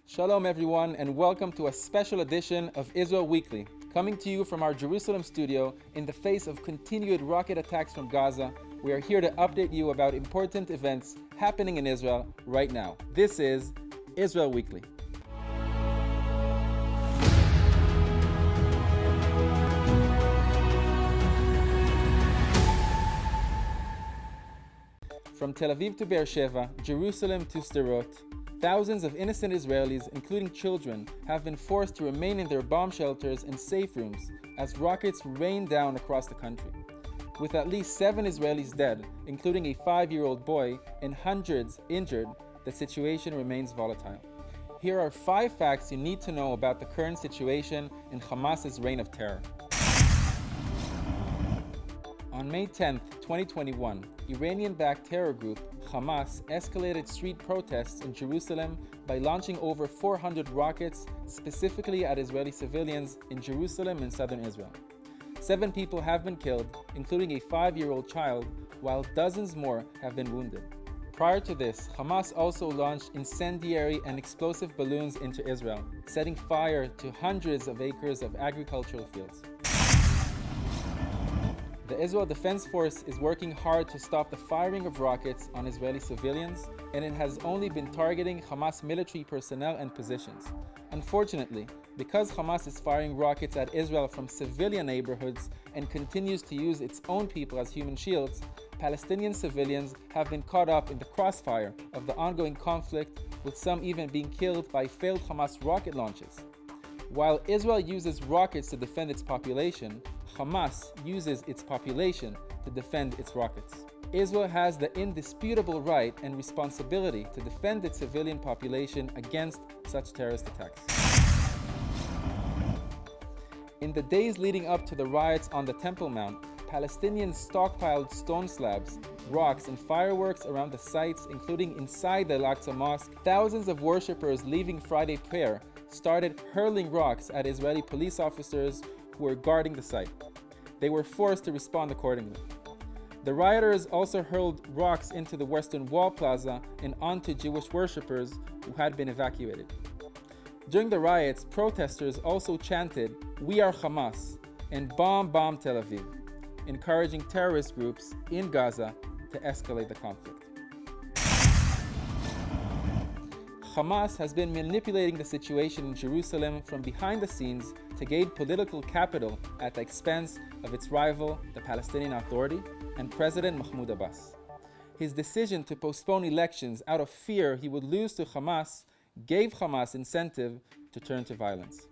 Shalom everyone, and welcome to a special edition of Israel Weekly, coming to you from our Jerusalem studio in the face of continued rocket attacks from Gaza. We are here to update you about important events happening in Israel right now. This is Israel Weekly. From Tel Aviv to Beersheba, Jerusalem to Sderot, thousands of innocent Israelis, including children, have been forced to remain in their bomb shelters and safe rooms as rockets rain down across the country. With at least 7 Israelis dead, including a 5-year-old boy, and hundreds injured, the situation remains volatile. Here are 5 facts you need to know about the current situation in Hamas's reign of terror. On May 10, 2021, Iranian-backed terror group Hamas escalated street protests in Jerusalem by launching over 400 rockets specifically at Israeli civilians in Jerusalem and southern Israel. 7 people have been killed, including a 5-year-old child, while dozens more have been wounded. Prior to this, Hamas also launched incendiary and explosive balloons into Israel, setting fire to hundreds of acres of agricultural fields. The Israel Defense Force is working hard to stop the firing of rockets on Israeli civilians, and it has only been targeting Hamas military personnel and positions. Unfortunately, because Hamas is firing rockets at Israel from civilian neighborhoods and continues to use its own people as human shields, Palestinian civilians have been caught up in the crossfire of the ongoing conflict, with some even being killed by failed Hamas rocket launches. While Israel uses rockets to defend its population, Hamas uses its population to defend its rockets. Israel has the indisputable right and responsibility to defend its civilian population against such terrorist attacks. In the days leading up to the riots on the Temple Mount, Palestinians stockpiled stone slabs, rocks, and fireworks around the sites, including inside the Al-Aqsa Mosque. Thousands of worshippers leaving Friday prayer started hurling rocks at Israeli police officers who were guarding the site. They were forced to respond accordingly. The rioters also hurled rocks into the Western Wall Plaza and onto Jewish worshippers who had been evacuated. During the riots, protesters also chanted, "We are Hamas," and bomb Tel Aviv, encouraging terrorist groups in Gaza to escalate the conflict. Hamas has been manipulating the situation in Jerusalem from behind the scenes to gain political capital at the expense of its rival, the Palestinian Authority, and President Mahmoud Abbas. His decision to postpone elections out of fear he would lose to Hamas gave Hamas incentive to turn to violence.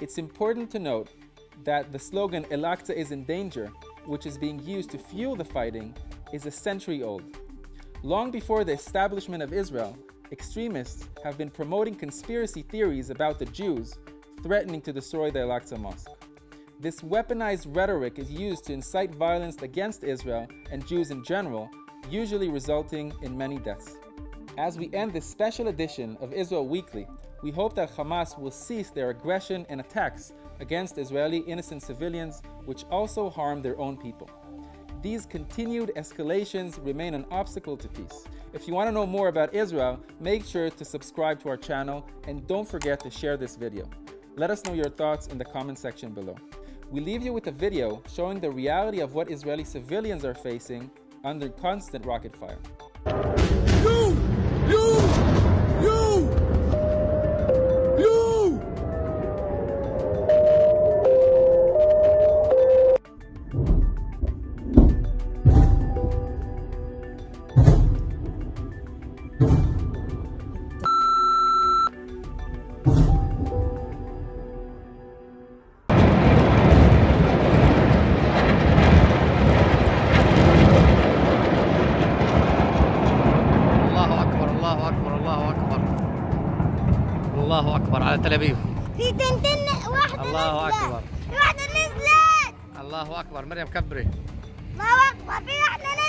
It's important to note that the slogan "Al-Aqsa is in danger," which is being used to fuel the fighting, is a century old. Long before the establishment of Israel, extremists have been promoting conspiracy theories about the Jews, threatening to destroy the Al-Aqsa Mosque. This weaponized rhetoric is used to incite violence against Israel and Jews in general, usually resulting in many deaths. As we end this special edition of Israel Weekly, we hope that Hamas will cease their aggression and attacks against Israeli innocent civilians, which also harm their own people. These continued escalations remain an obstacle to peace. If you want to know more about Israel, make sure to subscribe to our channel and don't forget to share this video. Let us know your thoughts in the comment section below. We leave you with a video showing the reality of what Israeli civilians are facing under constant rocket fire. You! الله أكبر على تل أبيب. في تنتين واحدة الله نزلت. أكبر. في واحدة نزلت. الله أكبر. مريم كبري. الله أكبر. في واحدة